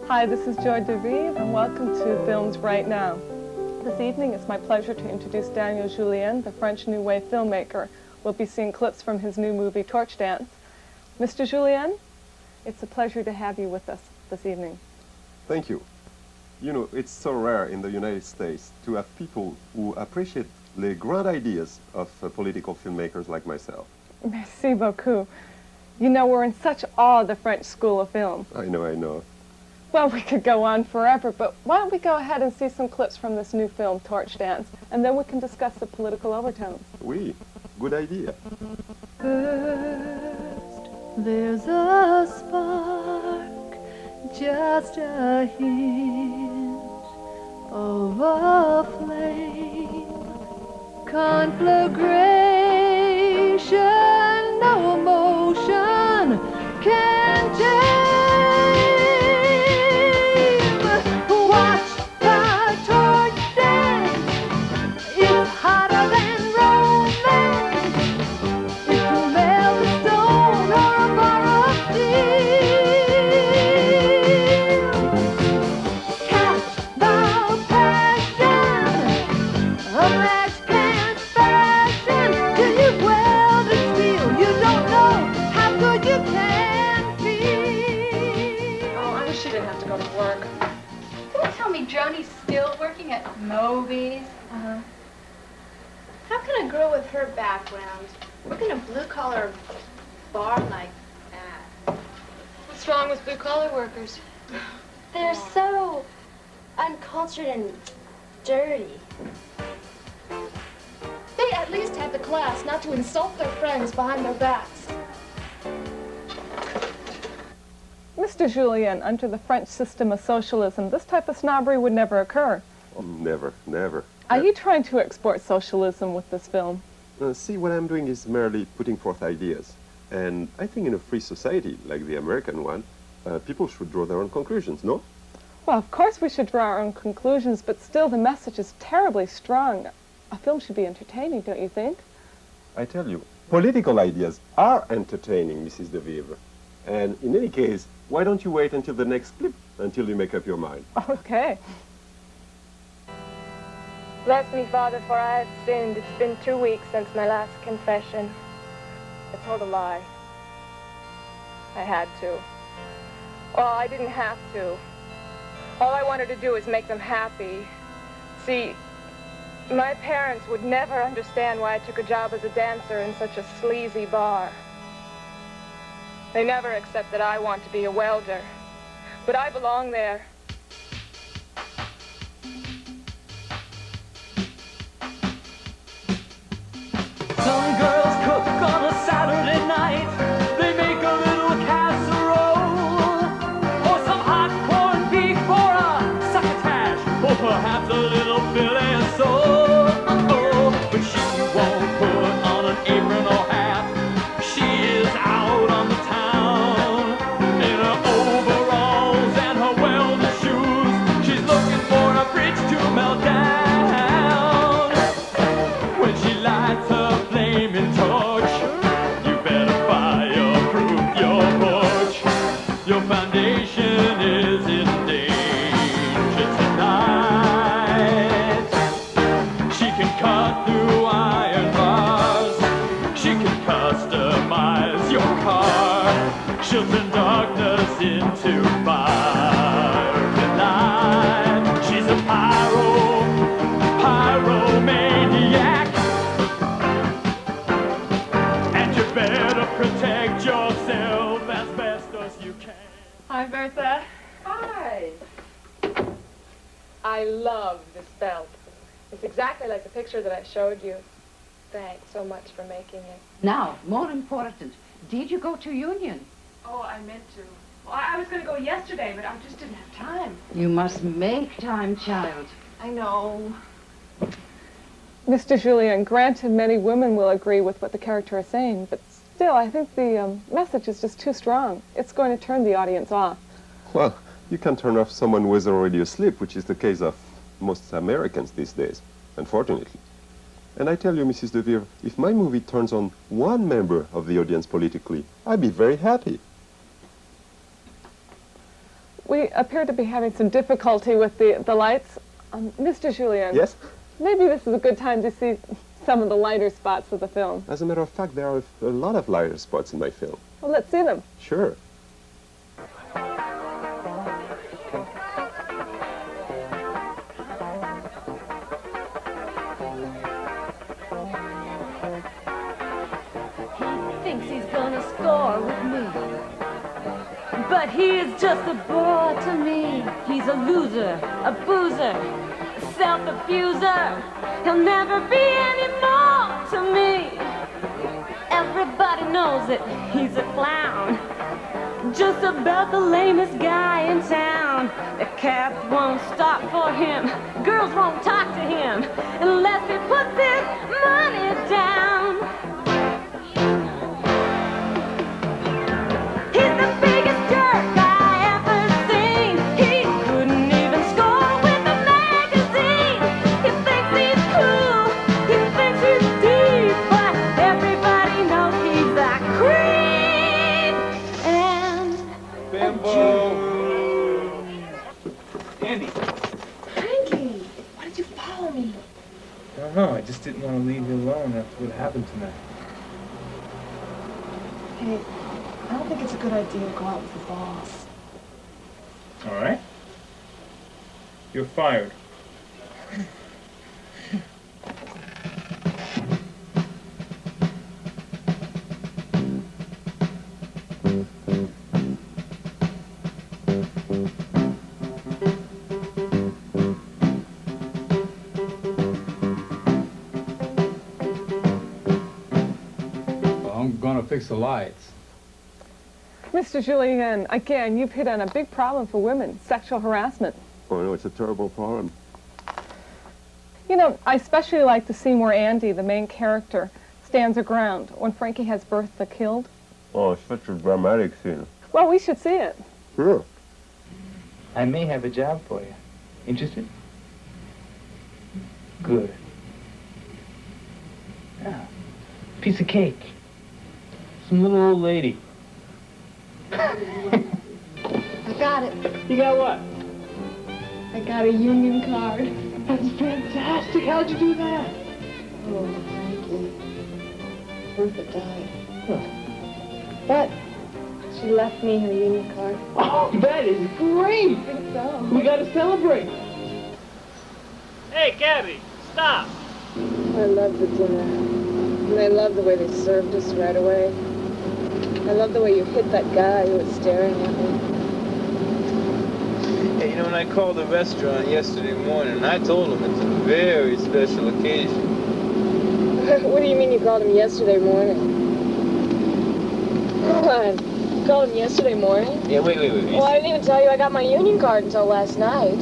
Hi, this is Joy DeVive, and welcome to Films Right Now. This evening, it's my pleasure to introduce Daniel Julien, the French New Wave filmmaker. We'll be seeing clips from his new movie, Torchdance. Mr. Julien, it's a pleasure to have you with us this evening. Thank you. You know, it's so rare in the United States to have people who appreciate the grand ideas of political filmmakers like myself. Merci beaucoup. You know, we're in such awe of the French School of Film. I know. Well, we could go on forever, but why don't we go ahead and see some clips from this new film, Torchdance, and then we can discuss the political overtones. Oui, good idea. First, there's a spark, just a hint of a flame, conflagration, no emotion can tame. Watch the torch dance, it's hotter than romance. It can melt a stone or a bar of steel. Catch the passion, a match can't fashion. Till you've welded steel, you don't know how good you can feel. Oh, I wish she didn't have to go to work. Don't tell me Joni's still working at Moby's. How can a girl with her background work in a blue-collar bar like that? What's wrong with blue-collar workers? They're so uncultured and dirty. They at least have the class not to insult their friends behind their backs. Mr. Julien, under the French system of socialism, this type of snobbery would never occur. Oh, never. Are you trying to export socialism with this film? See, what I'm doing is merely putting forth ideas. And I think in a free society, like the American one, people should draw their own conclusions, no? Well, of course we should draw our own conclusions, but still the message is terribly strong. A film should be entertaining, don't you think? I tell you, political ideas are entertaining, Mrs. DeVive. And in any case, why don't you wait until the next clip, until you make up your mind? Okay. Bless me, Father, for I have sinned. It's been 2 weeks since my last confession. I told a lie. I had to. Well, I didn't have to. All I wanted to do was make them happy. See, my parents would never understand why I took a job as a dancer in such a sleazy bar. They never accept that I want to be a welder. But I belong there. Some girls cook on a Saturday night. They make a little casserole, or some hot corned beef, or a succotash, or perhaps a little fillet of sole. Oh, but she won't put on an apron or hat. She is out on the town in her overalls and her welder shoes. She's looking for a bridge to melt down. When she lights her flaming torch, you better fireproof your porch. Your foundation is in danger tonight. She can cut through iron bars. She can customize your car. She'll turn darkness into fire and light. She's a pyromaniac. And you better protect yourself as best as you can. Hi, Bertha. Hi. I love this belt. It's exactly like the picture that I showed you. Thanks so much for making it. Now, more important, did you go to Union? Oh, I meant to. Well, I was going to go yesterday, but I just didn't have time. You must make time, child. I know. Mr. Julien, granted many women will agree with what the character is saying, but still, I think the message is just too strong. It's going to turn the audience off. Well, you can turn off someone who is already asleep, which is the case of most Americans these days, unfortunately. And I tell you, Mrs. DeVere, if my movie turns on one member of the audience politically, I'd be very happy. We appear to be having some difficulty with the lights. Mr. Julien. Yes? Maybe this is a good time to see some of the lighter spots of the film. As a matter of fact, there are a lot of lighter spots in my film. Well, let's see them. Sure. Thinks he's gonna score with me, but he is just a bore to me. He's a loser, a boozer, a self-abuser. He'll never be any more to me. Everybody knows that he's a clown, just about the lamest guy in town. The cats won't stop for him, girls won't talk to him unless he puts his money down. He's the biggest jerk I ever seen. He couldn't even score with a magazine. He thinks he's cool, he thinks he's deep, but everybody knows he's a creep. And Andy. Frankie, why did you follow me? I don't know. I just didn't want to leave you alone after what happened tonight. Hey, I don't think it's a good idea to go out with the boss. All right? You're fired. I'm gonna fix the lights. Mr. Julien, again, you've hit on a big problem for women, sexual harassment. Oh, no, it's a terrible problem. You know, I especially like the scene where Andy, the main character, stands her ground when Frankie has Bertha killed. Oh, it's such a dramatic scene. Well, we should see it. Sure. I may have a job for you. Interested? Good. Yeah. Piece of cake. Some little old lady. I got it. You got what? I got a union card. That's fantastic. How'd you do that? Oh, Frankie. Bertha died. Huh. But she left me her union card. Oh, that is great. I think so. We gotta celebrate. Hey, Gabby, stop. I love the dinner. And I love the way they served us right away. I love the way you hit that guy who was staring at me. Hey, you know, when I called the restaurant yesterday morning, I told them it's a very special occasion. What do you mean you called him yesterday morning? Come on. You called him yesterday morning? Yeah, wait. Well, I didn't even tell you I got my union card until last night.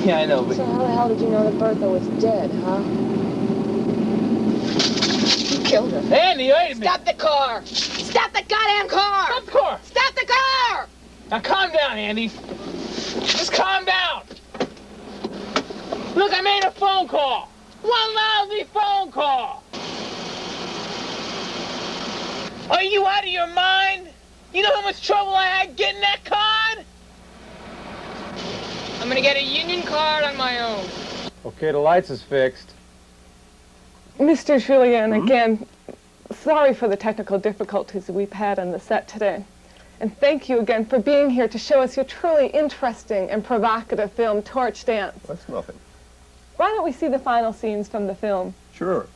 Yeah, I know, but... So how the hell did you know that Bertha was dead, huh? You killed her. Andy, wait a minute. Stop the car! Stop the goddamn car! Stop the car! Stop the car! Now calm down, Andy. Just calm down. Look, I made a phone call. One lousy phone call. Are you out of your mind? You know how much trouble I had getting that card? I'm gonna get a union card on my own. Okay, the lights is fixed. Mr. Julien, again, sorry for the technical difficulties we've had on the set today. And thank you again for being here to show us your truly interesting and provocative film, Torchdance. That's nothing. Why don't we see the final scenes from the film? Sure.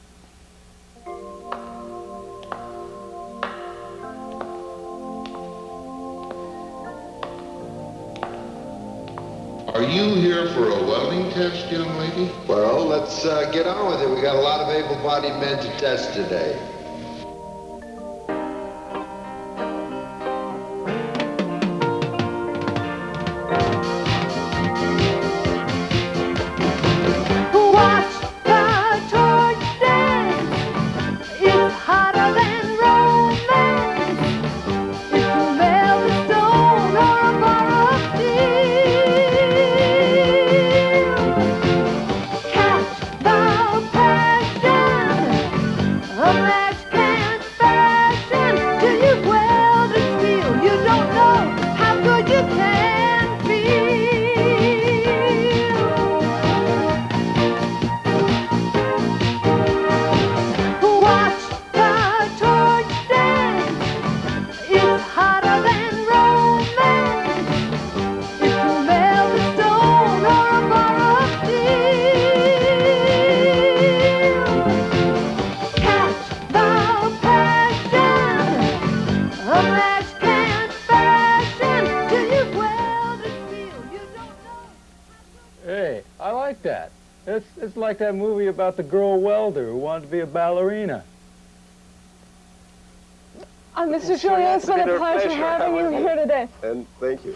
Are you here for a welding test, young lady? Well, let's get on with it. We got a lot of able-bodied men to test today. Watch the torch dance. It's hotter than romance. If you melt a stone or a bar of steel, catch the passion. It's like that movie about the girl welder who wanted to be a ballerina. Mr. Julien, it's been a pleasure having you here today. And thank you.